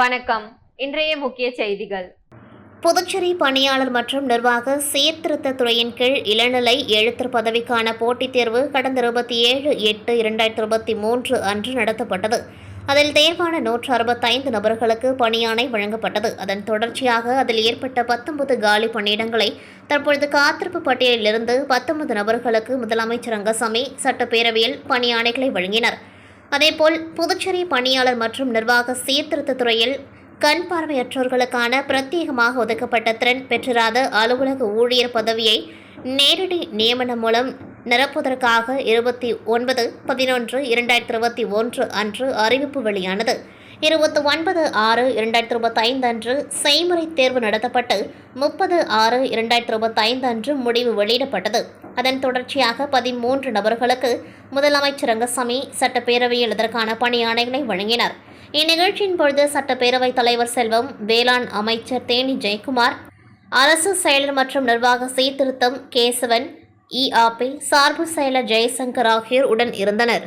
வணக்கம். இன்றைய முக்கிய செய்திகள். புதுச்சேரி பணியாளர் மற்றும் நிர்வாக சீர்திருத்த துறையின் கீழ் இளநிலை எழுத்தர் பதவிக்கான போட்டித் தேர்வு கடந்த 27/8/2023 அன்று நடத்தப்பட்டது. அதில் தேர்வான 165 நபர்களுக்கு பணியாணை வழங்கப்பட்டது. அதன் தொடர்ச்சியாக அதில் ஏற்பட்ட 19 காலி பணியிடங்களை தற்பொழுது காத்திருப்பு பட்டியலிலிருந்து 19 நபர்களுக்கு முதலமைச்சர் ரங்கசாமி சட்டப்பேரவையில் பணியாணைகளை வழங்கினார். அதேபோல் புதுச்சேரி பணியாளர் மற்றும் நிர்வாக சீர்திருத்த துறையில் கண் பார்வையற்றோர்களுக்கான பிரத்யேகமாக ஒதுக்கப்பட்ட திறன் பெற்றிராத அலுவலக ஊழியர் பதவியை நேரடி நியமனம் மூலம் நிரப்புவதற்காக 29/11/2021 அன்று அறிவிப்பு வெளியானது. 29/6/2025 அன்று செய்முறை தேர்வு நடத்தப்பட்டு 30/6/2025 அன்று முடிவு வெளியிடப்பட்டது. அதன் தொடர்ச்சியாக 13 நபர்களுக்கு முதலமைச்சர் ரங்கசாமி சட்டப்பேரவையில் இதற்கான பணியாணைகளை வழங்கினார். இந்நிகழ்ச்சியின் பொழுது சட்டப்பேரவைத் தலைவர் செல்வம், வேளாண் அமைச்சர் தேனி ஜெயக்குமார், அரசு செயலர் மற்றும் நிர்வாக சீர்திருத்தம் கேசவன், இஆபி சார்பு செயலர் ஜெயசங்கர் ஆகியோர் உடன் இருந்தனர்.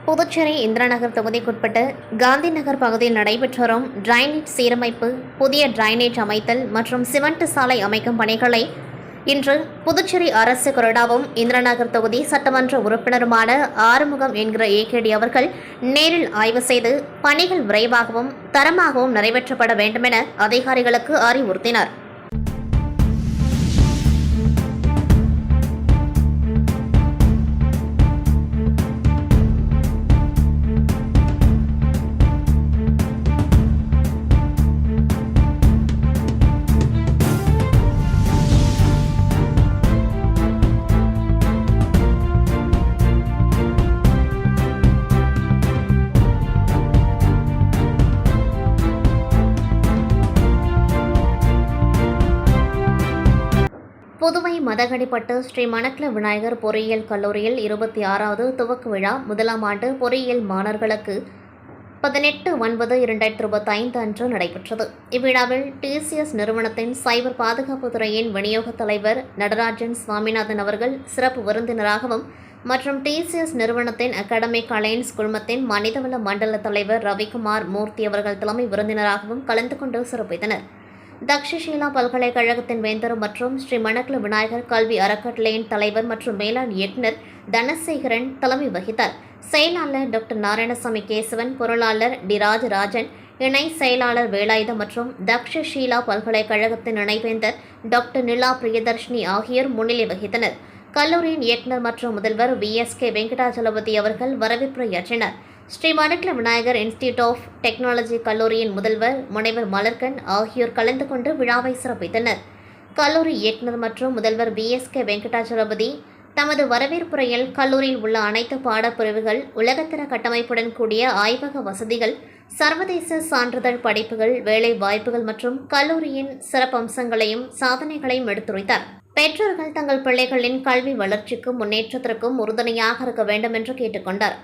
புதுச்சேரி இந்திராநகர் தொகுதிக்குட்பட்ட காந்தி நகர் பகுதியில் நடைபெற்று வரும் டிரைனேஜ் சீரமைப்பு, புதிய டிரைனேஜ் அமைத்தல் மற்றும் சிமெண்ட் சாலை அமைக்கும் பணிகளை இன்று புதுச்சேரி அரசு கொறடாவும் இந்திராநகர் தொகுதி சட்டமன்ற உறுப்பினருமான ஆறுமுகம் என்கிற ஏகேடி அவர்கள் நேரில் ஆய்வு செய்து பணிகள் விரைவாகவும் தரமாகவும் நிறைவேற்றப்பட வேண்டுமென அதிகாரிகளுக்கு அறிவுறுத்தினார். புதுவை மதகடிப்பட்டு ஸ்ரீ மணக்குள விநாயகர் பொறியியல் கல்லூரியில் 26வது துவக்க விழா முதலாம் ஆண்டு பொறியியல் மாணவர்களுக்கு 18/9/2025 அன்று நடைபெற்றது. இவ்விழாவில் டிசிஎஸ் நிறுவனத்தின் சைபர் பாதுகாப்பு துறையின் விநியோக தலைவர் நடராஜன் சுவாமிநாதன் அவர்கள் சிறப்பு விருந்தினராகவும் மற்றும் டிசிஎஸ் நிறுவனத்தின் அகாடமிக் அலையன்ஸ் குழுமத்தின் மனிதவள மண்டல தலைவர் ரவிக்குமார் மூர்த்தி அவர்கள் தலைமை விருந்தினராகவும் கலந்து கொண்டு சிறப்பித்தனர். தக்ஷஷீலா பல்கலைக்கழகத்தின் வேந்தர் மற்றும் ஸ்ரீ மணக்குள விநாயகர் கல்வி அறக்கட்டளையின் தலைவர் மற்றும் மேலாண் இயக்குநர் தனசேகரன் தலைமை வகித்தார். செயலாளர் டாக்டர் நாராயணசாமி கேசவன், பொருளாளர் டி ராஜராஜன், இணை செயலாளர் வேலாயுதம் மற்றும் தக்ஷஷீலா பல்கலைக்கழகத்தின் இணைவேந்தர் டாக்டர் நிலா பிரியதர்ஷினி ஆகியோர் முன்னிலை வகித்தனர். கல்லூரியின் இயக்குநர் மற்றும் முதல்வர் VSK வெங்கடாச்சலபதி அவர்கள் வரவேற்புரையாற்றினர். Sri Manakula Vinayagar institute of technology கல்லூரியின் முதல்வர் முனைவர் மலர்கன் ஆகியோர் கலந்து கொண்டு விழாவை சிறப்பித்தனர். கல்லூரி இயக்குநர் மற்றும் முதல்வர் BSK வெங்கடாச்சலபதி தமது வரவேற்புரையில் கல்லூரியில் உள்ள அனைத்து பாடப்பிரிவுகள், உலகத்தர கட்டமைப்புடன் கூடிய ஆய்வக வசதிகள், சர்வதேச சான்றிதழ் படிப்புகள், வேலை வாய்ப்புகள் மற்றும் கல்லூரியின் சிறப்பம்சங்களையும் சாதனைகளையும் எடுத்துரைத்தார். பெற்றோர்கள் தங்கள் பிள்ளைகளின் கல்வி வளர்ச்சிக்கும் முன்னேற்றத்திற்கும் உறுதுணையாக இருக்க வேண்டும் என்று கேட்டுக்கொண்டார்.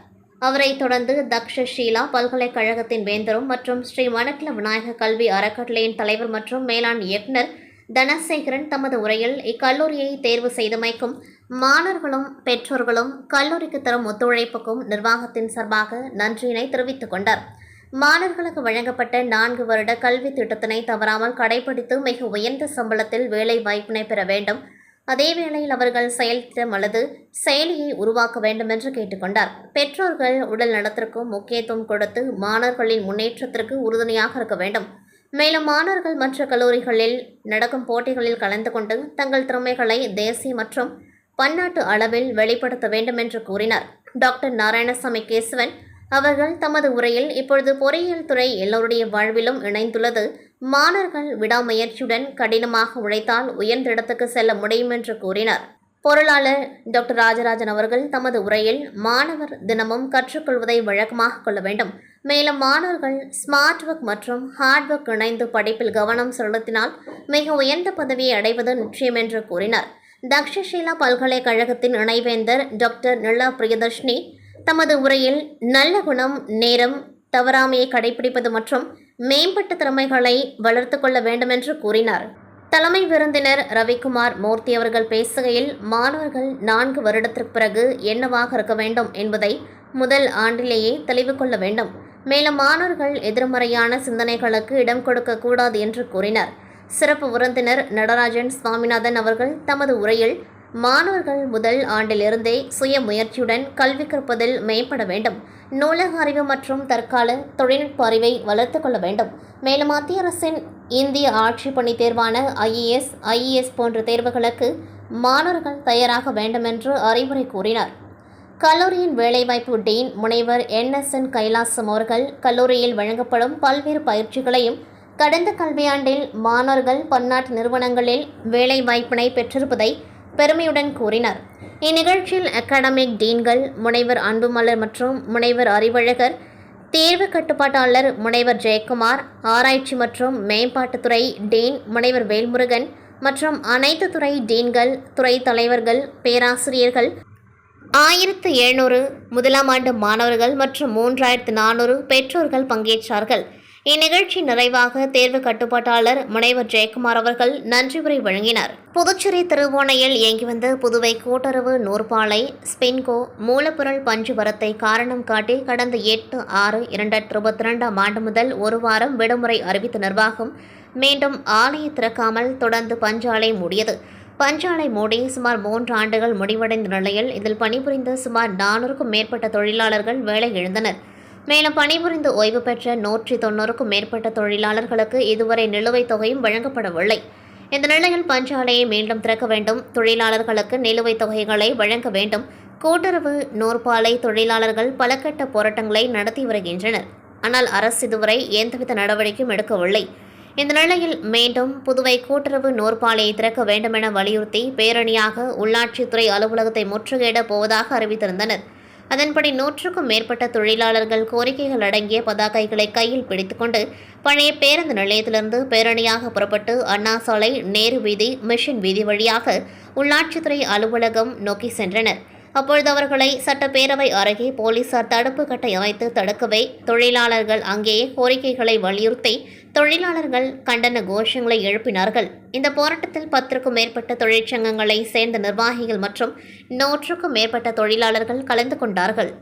அவரை தொடர்ந்து தக்ஷஷீலா பல்கலைக்கழகத்தின் வேந்தரும் மற்றும் ஸ்ரீ மணக்குள விநாயகர் கல்வி அறக்கட்டளையின் தலைவர் மற்றும் மேலாண் இயக்குநர் தனசேகரன் தமது உரையில் இக்கல்லூரியை தேர்வு செய்தமைக்கும் மாணவர்களும் பெற்றோர்களும் கல்லூரிக்கு தரும் ஒத்துழைப்புக்கும் நிர்வாகத்தின் சார்பாக நன்றியினை தெரிவித்துக் கொண்டார். மாணவர்களுக்கு வழங்கப்பட்ட 4 வருட கல்வி திட்டத்தினை தவறாமல் கடைபிடித்து மிக உயர்ந்த சம்பளத்தில் வேலை வாய்ப்பினை பெற வேண்டும். அதேவேளையில் அவர்கள் செயல்திட்டம் அல்லது செயலியை உருவாக்க வேண்டும் என்று கேட்டுக்கொண்டார். பெற்றோர்கள் உடல் நலத்திற்கும் முக்கியத்துவம் கொடுத்து மாணவர்களின் முன்னேற்றத்திற்கு உறுதுணையாக இருக்க வேண்டும். மேலும் மாணவர்கள் மற்ற கல்லூரிகளில் நடக்கும் போட்டிகளில் கலந்து கொண்டு தங்கள் திறமைகளை தேசிய மற்றும் பன்னாட்டு அளவில் வெளிப்படுத்த வேண்டும் என்று கூறினார். டாக்டர் நாராயணசாமி கேசவன் அவர்கள் தமது உரையில் இப்பொழுது பொறியியல் துறை எல்லோருடைய வாழ்விலும் இணைந்துள்ளது. மாணவர்கள் விடாமுயற்சியுடன் கடினமாக உழைத்தால் உயர்ந்த இடத்துக்கு செல்ல முடியும் என்று கூறினார். பொருளாளர் டாக்டர் ராஜராஜன் அவர்கள் தமது உரையில் மாணவர் தினமும் கற்றுக்கொள்வதை வழக்கமாக கொள்ள வேண்டும். மேலும் மாணவர்கள் ஸ்மார்ட் ஒர்க் மற்றும் ஹார்ட் ஒர்க் இணைந்து படிப்பில் கவனம் செலுத்தினால் மிக உயர்ந்த பதவியை அடைவது நிச்சயம் என்று கூறினார். தக்ஷஷீலா பல்கலைக்கழகத்தின் இணைவேந்தர் டாக்டர் நிலா பிரியதர்ஷினி தமது உரையில் நல்ல குணம், நேரம், தவறாமையை கடைபிடிப்பது மற்றும் மேம்பட்ட திறமைகளை வளர்த்து கொள்ள வேண்டும் என்று கூறினார். தலைமை விருந்தினர் ரவிக்குமார் மூர்த்தி அவர்கள் பேசுகையில் மாணவர்கள் 4 வருடத்திற்கு பிறகு என்னவாக இருக்க வேண்டும் என்பதை முதல் ஆண்டிலேயே தெளிவு கொள்ள வேண்டும். மேலும் மாணவர்கள் எதிர்மறையான சிந்தனைகளுக்கு இடம் கொடுக்க கூடாது என்று கூறினார். சிறப்பு விருந்தினர் நடராஜன் சுவாமிநாதன் அவர்கள் தமது உரையில் மாணவர்கள் முதல் ஆண்டிலிருந்தே சுய முயற்சியுடன் கல்வி கற்பதில் மேம்பட வேண்டும். நூலக அறிவு மற்றும் தற்கால தொழில்நுட்ப அறிவை வளர்த்து கொள்ள வேண்டும். மேலும் மத்திய அரசின் இந்திய ஆட்சி பணி தேர்வான IES போன்ற தேர்வுகளுக்கு மாணவர்கள் தயாராக வேண்டும் என்று அறிவுரை கூறினார். கல்லூரியின் வேலைவாய்ப்பு டீன் முனைவர் NSN கைலாசம் அவர்கள் கல்லூரியில் வழங்கப்படும் பல்வேறு பயிற்சிகளையும் கடந்த கல்வியாண்டில் மாணவர்கள் பன்னாட்டு நிறுவனங்களில் வேலைவாய்ப்பினை பெற்றிருப்பதை பெருமையுடன் கூறினார். இந்நிகழ்ச்சியில் அகாடமிக் டீன்கள் முனைவர் அன்புமலர் மற்றும் முனைவர் அறிவழகர், தேர்வு கட்டுப்பாட்டாளர் முனைவர் ஜெயக்குமார், ஆராய்ச்சி மற்றும் மேம்பாட்டுத்துறை டீன் முனைவர் வேல்முருகன் மற்றும் அனைத்து துறை டீன்கள், துறை தலைவர்கள், பேராசிரியர்கள், 1700 முதலாம் ஆண்டு மாணவர்கள் மற்றும் 3400 பெற்றோர்கள் பங்கேற்றார்கள். இந்நிகழ்ச்சி நிறைவாக தேர்வு கட்டுப்பாட்டாளர் முனைவர் ஜெயக்குமார் அவர்கள் நன்றி உரை வழங்கினார். புதுச்சேரி திருவோணையில் இயங்கி வந்த புதுவை கூட்டுறவு நூற்பாலை ஸ்பின்கோ மூலப்பொருள் பஞ்சு வரத்தை காரணம் காட்டி கடந்த 8/6/2022 ஆண்டு முதல் ஒரு வாரம் விடுமுறை அறிவித்த நிர்வாகம் மீண்டும் ஆலையை திறக்காமல் தொடர்ந்து பஞ்சாலை மூடியது. பஞ்சாலை மூடி சுமார் 3 ஆண்டுகள் முடிவடைந்த நிலையில் இதில் பணிபுரிந்த சுமார் 400க்கும் மேற்பட்ட தொழிலாளர்கள் வேலை இழந்தனர். மேலும் பணிபுரிந்து ஓய்வு பெற்ற 190க்கும் மேற்பட்ட தொழிலாளர்களுக்கு இதுவரை நிலுவைத் தொகையும் வழங்கப்படவில்லை. இந்த நிலையில் பஞ்சாலையை மீண்டும் திறக்க வேண்டும், தொழிலாளர்களுக்கு நிலுவைத் தொகைகளை வழங்க வேண்டும். கூட்டுறவு நூற்பாலை தொழிலாளர்கள் பல கட்ட போராட்டங்களை நடத்தி வருகின்றனர். ஆனால் அரசு இதுவரை எந்தவித நடவடிக்கையும் எடுக்கவில்லை. இந்த நிலையில் மீண்டும் புதுவை கூட்டுறவு நூற்பாலையை திறக்க வேண்டுமென வலியுறுத்தி பேரணியாக உள்ளாட்சித்துறை அலுவலகத்தை முற்றுகையிட போவதாக அறிவித்திருந்தனர். அதன்படி 100க்கும் மேற்பட்ட தொழிலாளர்கள் கோரிக்கைகள் அடங்கிய பதாகைகளை கையில் பிடித்துக்கொண்டு பழைய பேருந்து நிலையத்திலிருந்து பேரணியாக புறப்பட்டு அண்ணா சாலை, நேரு வீதி, மிஷன் வீதி வழியாக உள்ளாட்சித்துறை அலுவலகம் நோக்கி சென்றனர். அப்பொழுது அவர்களை சட்டப்பேரவை அருகே போலீசார் தடுப்பு கட்டை அமைத்து தடுக்கவே தொழிலாளர்கள் அங்கேயே கோரிக்கைகளை வலியுறுத்தி தொழிலாளர்கள் கண்டன கோஷங்களை எழுப்பினார்கள். இந்த போராட்டத்தில் 10க்கும் மேற்பட்ட தொழிற்சங்கங்களை சேர்ந்த நிர்வாகிகள் மற்றும் 100க்கும் மேற்பட்ட தொழிலாளர்கள் கலந்து கொண்டார்கள்.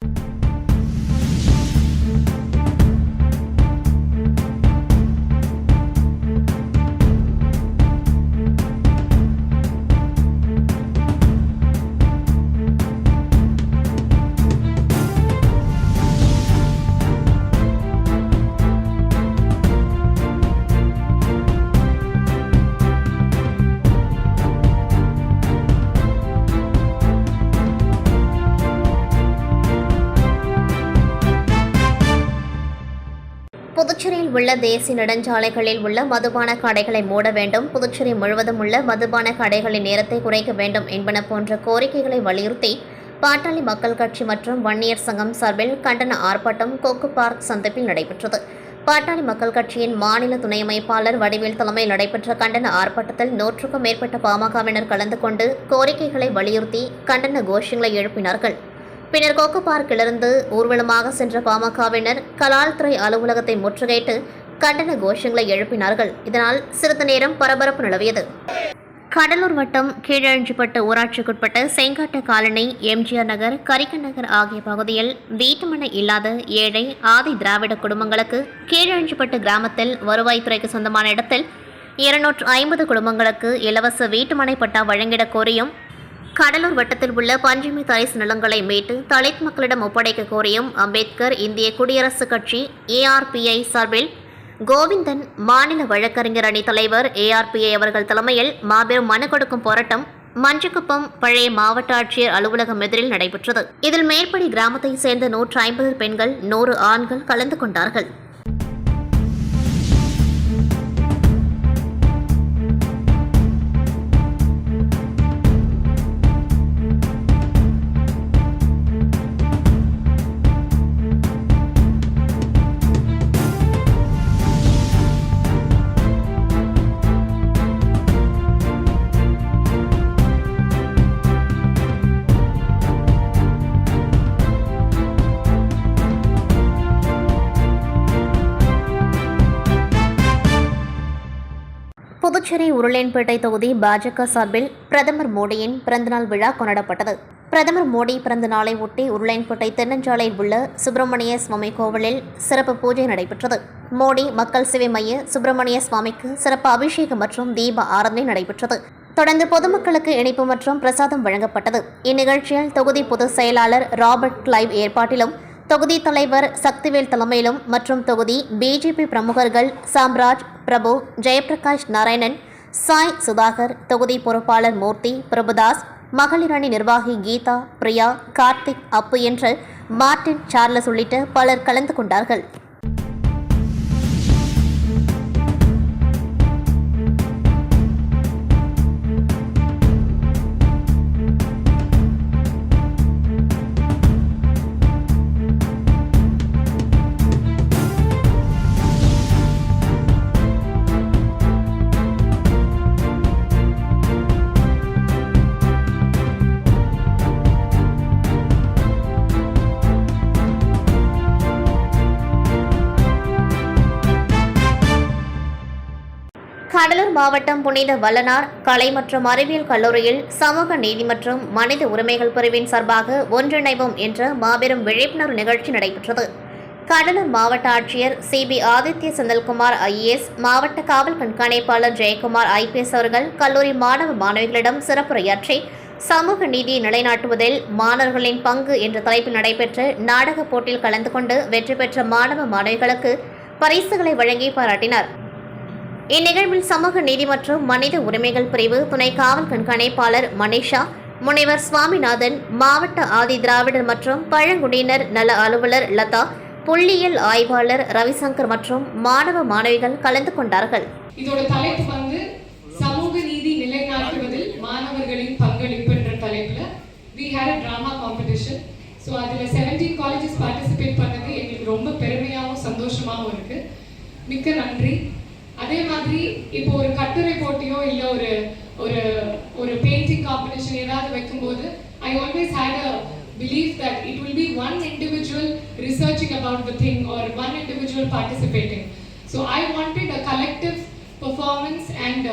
புதுச்சேரியில் உள்ள தேசிய நெடுஞ்சாலைகளில் உள்ள மதுபான கடைகளை மூட வேண்டும், புதுச்சேரி முழுவதும் உள்ள மதுபான கடைகளின் நேரத்தை குறைக்க வேண்டும் என்பன போன்ற கோரிக்கைகளை வலியுறுத்தி பாட்டாளி மக்கள் கட்சி மற்றும் வன்னியர் சங்கம் சார்பில் கண்டன ஆர்ப்பாட்டம் கொக்கு பார்க் சந்திப்பில் நடைபெற்றது. பாட்டாளி மக்கள் கட்சியின் மாநில துணை அமைப்பாளர் வடிவேல் தலைமையில் நடைபெற்ற கண்டன ஆர்ப்பாட்டத்தில் 100க்கும் மேற்பட்ட பாமகவினர் கலந்து கொண்டு கோரிக்கைகளை வலியுறுத்தி கண்டன கோஷங்களை எழுப்பினார்கள். பின்னர் கொக்கு பார்க்கிலிருந்து ஊர்வலமாக சென்ற பாமகவினர் கலால்துறை அலுவலகத்தை முற்றுகையிட்டு கண்டன கோஷங்களை எழுப்பினார்கள். இதனால் சிறிது நேரம் பரபரப்பு நிலவியது. கடலூர் வட்டம் கீழஞ்சிப்பட்டு ஊராட்சிக்குட்பட்ட செங்காட்டு காலனி, எம்ஜிஆர் நகர், கரிக்கன் நகர் ஆகிய பகுதியில் வீட்டுமனை இல்லாத ஏழை ஆதி திராவிட குடும்பங்களுக்கு கீழஞ்சிப்பட்டு கிராமத்தில் வருவாய்த்துறைக்கு சொந்தமான இடத்தில் 250 குடும்பங்களுக்கு இலவச வீட்டுமனை பட்டா வழங்கிடக் கோரியும், கடலூர் வட்டத்தில் உள்ள பஞ்சமி தரிசு நிலங்களை மீட்டு தலித் மக்களிடம் ஒப்படைக்க கோரியும் அம்பேத்கர் இந்திய குடியரசுக் கட்சி ARPI சார்பில் கோவிந்தன் மாநில வழக்கறிஞர் அணி தலைவர் ARPI அவர்கள் தலைமையில் மாபெரும் மனு கொடுக்கும் போராட்டம் மஞ்சக்குப்பம் பழைய மாவட்ட ஆட்சியர் அலுவலகம் எதிரில் நடைபெற்றது. இதில் மேற்படி கிராமத்தை சேர்ந்த 150 பெண்கள், 100 ஆண்கள் கலந்து கொண்டார்கள். புதுச்சேரி உருளையன்பேட்டை தொகுதி பாஜக சார்பில் பிரதமர் மோடியின் பிறந்தநாள் விழா கொண்டாடப்பட்டது. பிரதமர் மோடி பிறந்த நாளை ஒட்டி உருளையன்பேட்டை தென்னஞ்சாலையில் உள்ள சுப்பிரமணிய சுவாமி கோவிலில் சிறப்பு பூஜை நடைபெற்றது. மோடி மக்கள் சேவை மைய சுப்பிரமணிய சுவாமிக்கு சிறப்பு அபிஷேகம் மற்றும் தீப ஆராதனை நடைபெற்றது. தொடர்ந்து பொதுமக்களுக்கு இனிப்பு மற்றும் பிரசாதம் வழங்கப்பட்டது. இந்நிகழ்ச்சியில் தொகுதி பொதுச் செயலாளர் ராபர்ட் கிளைவ் ஏற்பாட்டிலும், தொகுதி தலைவர் சக்திவேல் தலைமையிலும் மற்றும் தொகுதி BJP பிரமுகர்கள் சாம்ராஜ், பிரபு, ஜெயபிரகாஷ் நாராயணன், சாய் சுதாகர், தொகுதி பொறுப்பாளர் மூர்த்தி, பிரபுதாஸ், மகளிர் அணி நிர்வாகி கீதா, பிரியா, கார்த்திக், அப்பு என்று மார்டின், சார்லஸ் உள்ளிட்ட பலர் கலந்து கொண்டார்கள். கடலூர் மாவட்டம் புனித வல்லனார் கலை மற்றும் அறிவியல் கல்லூரியில் சமூக நீதி மற்றும் மனித உரிமைகள் பிரிவின் சார்பாக ஒன்றிணைவோம் என்ற மாபெரும் விழிப்புணர்வு நிகழ்ச்சி நடைபெற்றது. கடலூர் மாவட்ட ஆட்சியர் CB ஆதித்ய செந்தில்குமார் IAS, மாவட்ட காவல் கண்காணிப்பாளர் ஜெயக்குமார் IPS அவர்கள் கல்லூரி மாணவ மாணவிகளிடம் சிறப்புரையாற்றி சமூக நீதியை நிலைநாட்டுவதில் மாணவர்களின் பங்கு என்ற தலைப்பில் நடைபெற்ற நாடக போட்டியில் கலந்து கொண்டு வெற்றி பெற்ற மாணவ மாணவிகளுக்கு பரிசுகளை வழங்கி பாராட்டினார். இந்நிகழ்வில் சமூக நீதி மற்றும் மனித உரிமைகள் பிரிவு துணை காவல் கண்காணிப்பாளர் மனிஷா, முனைவர் சுவாமிநாதன், மாவட்ட ஆதி திராவிடர் மற்றும் பழங்குடியினர் நல அலுவலர் லதா, புள்ளியியல் ஆய்வாளர் ரவிசங்கர் மற்றும் மாணவ மாணவிகள் கலந்து கொண்டார்கள். இதோட தலைப்பு வந்து சமூக நீதி நிலைநாட்டுவதில் மாணவர்களின் பங்களிப்பு என்ற தலைப்புல we had a drama competition. So அதுல 17 colleges participate பண்ணது எங்களுக்கு ரொம்ப பெருமையாகவும் சந்தோஷமாகவும் இருக்கு. மிக்க நன்றி. அதே மாதிரி இப்போ ஒரு கட்டுரை போட்டியோ இல்ல ஒரு பெயிண்டிங் காம்படிஷன் ஏதாவது வைக்கும்போது I always had a belief that it will be one individual researching about the thing or one individual participating. So I wanted a collective performance and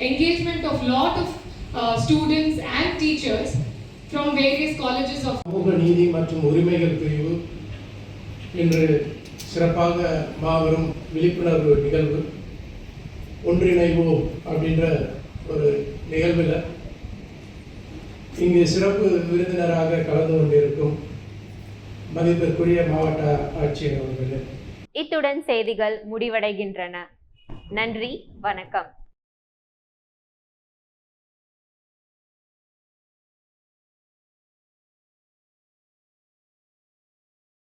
engagement of lot of students and teachers from various colleges of சமூக நீதி மற்றும் உரிமைகள் பிரிவு இன்று சிறப்பாக மாபெரும் விழிப்புணர்வு நிகழ்வு ஒன்றிணைவோம் அப்படின்ற ஒரு நிகழ்வில் இங்கு சிறப்பு விருந்தினராக கலந்து கொண்டிருக்கும் மதிப்பிற்குரிய மாவட்ட ஆட்சியர் அவர்களே. இத்துடன் செய்திகள் முடிவடைகின்றன. நன்றி, வணக்கம்.